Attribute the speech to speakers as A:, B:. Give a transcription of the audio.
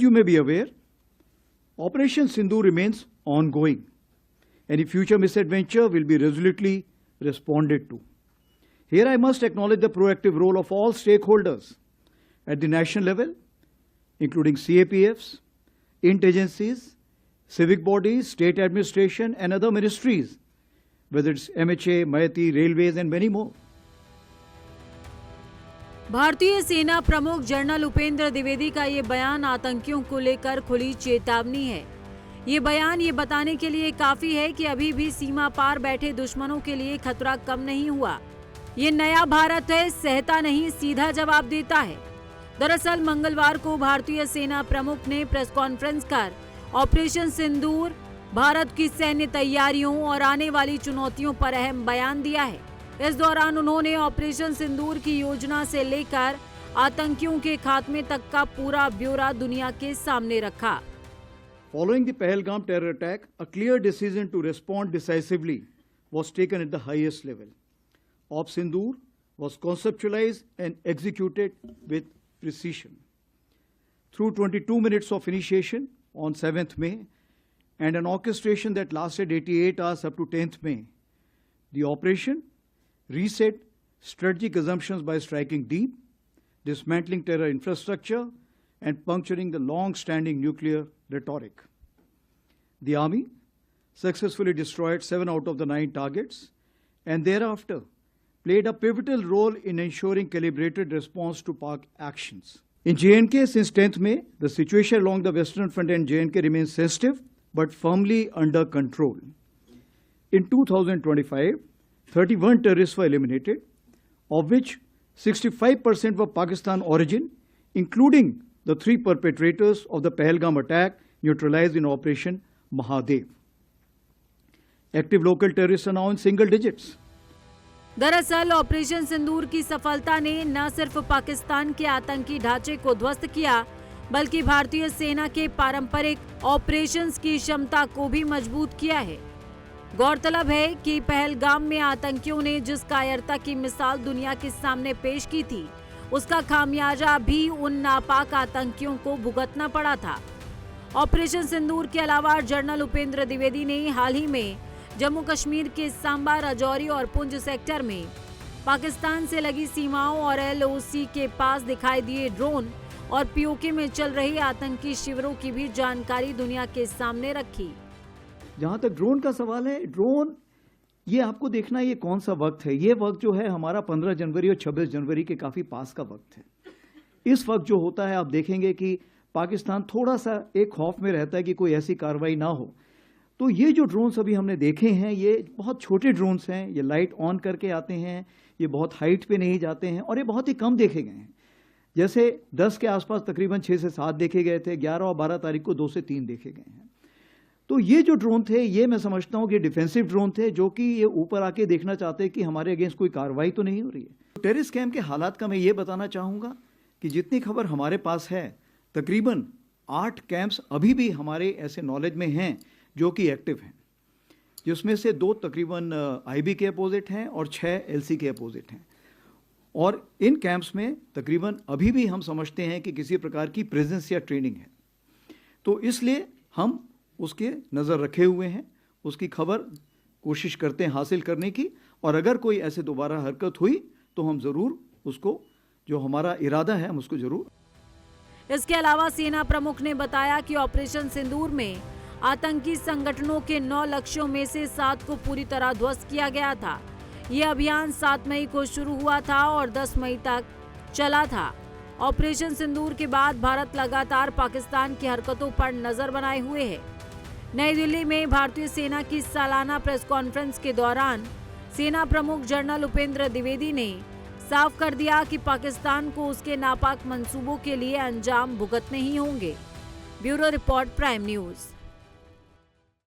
A: As you may be aware, Operation Sindoor remains ongoing. Any future misadventure will be resolutely responded to. Here I must acknowledge the proactive role of all stakeholders at the national level, including CAPFs, agencies, civic bodies, state administration and other ministries, whether it's MHA, MeitY, railways and many more.
B: भारतीय सेना प्रमुख general Upendra Dwivedi का ये बयान आतंकियों को लेकर खुली चेतावनी है। ये बयान ये बताने के लिए काफी है कि अभी भी सीमा पार बैठे दुश्मनों के लिए खतरा कम नहीं हुआ। ये नया भारत है, सहता नहीं, सीधा जवाब देता है। दरअसल मंगलवार को भारतीय सेना प्रमुख ने प्रेस कॉन्फ्रेंस कर ऑपरेशन सिंदूर, भारत की सैन्य तैयारियों और आने वाली चुनौतियों पर अहम बयान दिया है। इस दौरान उन्होंने ऑपरेशन सिंदूर की योजना से लेकर आतंकियों के खात्मे तक का पूरा ब्यौरा दुनिया के सामने रखा।
A: Following the Pahalgam terror attack, a clear decision to respond decisively was taken at the highest level. Op Sindoor was conceptualized and executed with precision. Through 22 minutes of initiation on 7th May and an orchestration that lasted 88 hours up to 10th May, the operation reset strategic assumptions by striking deep, dismantling terror infrastructure, and puncturing the long-standing nuclear rhetoric. The army successfully destroyed 7 out of the 9 targets and thereafter played a pivotal role in ensuring calibrated response to Pak actions. In J&K, since 10th May, the situation along the Western Front and J&K remains sensitive but firmly under control. In 2025, 31 terrorists were eliminated, of which 65% were Pakistan origin, including the 3 perpetrators of the Pahalgam attack neutralized in Operation Mahadev. Active local terrorists are now in single digits.
B: दरअसल operation सिंदूर की सफलता ने न सिर्फ पाकिस्तान के आतंकी ढांचे को ध्वस्त किया, बल्कि भारतीय सेना के पारंपरिक ऑपरेशंस की क्षमता को भी मजबूत किया है। गौरतलब है कि पहलगाम में आतंकियों ने जिस कायरता की मिसाल दुनिया के सामने पेश की थी, उसका खामियाजा भी उन नापाक आतंकियों को भुगतना पड़ा था। ऑपरेशन सिंदूर के अलावा जनरल उपेंद्र द्विवेदी ने हाल ही में जम्मू कश्मीर के सांबा, राजौरी और पुंछ सेक्टर में पाकिस्तान से लगी सीमाओं और LOC के पास दिखाई दिए ड्रोन और POK में चल रही आतंकी शिविरों की भी जानकारी दुनिया के सामने रखी।
A: जहां तक ड्रोन का सवाल है, ड्रोन ये आपको देखना ये कौन सा वक्त है। ये वक्त जो है हमारा 15 जनवरी और 26 जनवरी के काफी पास का वक्त है। इस वक्त जो होता है आप देखेंगे कि पाकिस्तान थोड़ा सा एक खौफ में रहता है कि कोई ऐसी कार्रवाई ना हो। तो ये जो ड्रोन्स अभी हमने देखे हैं, ये बहुत छोटे ड्रोन्स हैं, ये लाइट ऑन करके आते हैं, ये बहुत हाइट पे नहीं जाते हैं और ये बहुत ही कम देखे गए हैं। जैसे 10 के आसपास तकरीबन 6 से 7 देखे गए थे, 11 और 12 तारीख को 2 से 3 देखे गए हैं। तो ये जो ड्रोन थे, ये मैं समझता हूं कि डिफेंसिव ड्रोन थे, जो कि ये ऊपर आके देखना चाहते हैं कि हमारे अगेंस्ट कोई कार्रवाई तो नहीं हो रही है। टेररिस्ट कैंप के हालात का मैं ये बताना चाहूंगा कि जितनी खबर हमारे पास है, तकरीबन 8 कैंप्स अभी भी हमारे ऐसे नॉलेज में हैं जो कि एक्टिव हैं, जिसमें से 2 तकरीबन IB के अपोजिट हैं और 6 LC के अपोजिट हैं। और इन कैंप्स में तकरीबन अभी भी हम समझते हैं कि किसी प्रकार की प्रेजेंस या ट्रेनिंग है। तो इसलिए हम उसके नज़र रखे हुए हैं, उसकी खबर कोशिश करते हैं हासिल करने की, और अगर कोई ऐसे दोबारा हरकत हुई तो हम ज़रूर उसको, जो हमारा इरादा है, हम उसको ज़रूर।
B: इसके अलावा सेना प्रमुख ने बताया कि ऑपरेशन सिंदूर में आतंकी संगठनों के 9 लक्ष्यों में से 7 को पूरी तरह ध्वस्त किया गया था। ये अभियान 7 मई को शुरू हुआ था और 10 मई तक चला था। ऑपरेशन सिंदूर के बाद भारत लगातार पाकिस्तान की हरकतों पर नजर बनाए हुए है। नई दिल्ली में भारतीय सेना की सालाना प्रेस कॉन्फ्रेंस के दौरान सेना प्रमुख जनरल उपेंद्र द्विवेदी ने साफ कर दिया कि पाकिस्तान को उसके नापाक मंसूबों के लिए अंजाम भुगतने ही होंगे। Bureau report, prime news.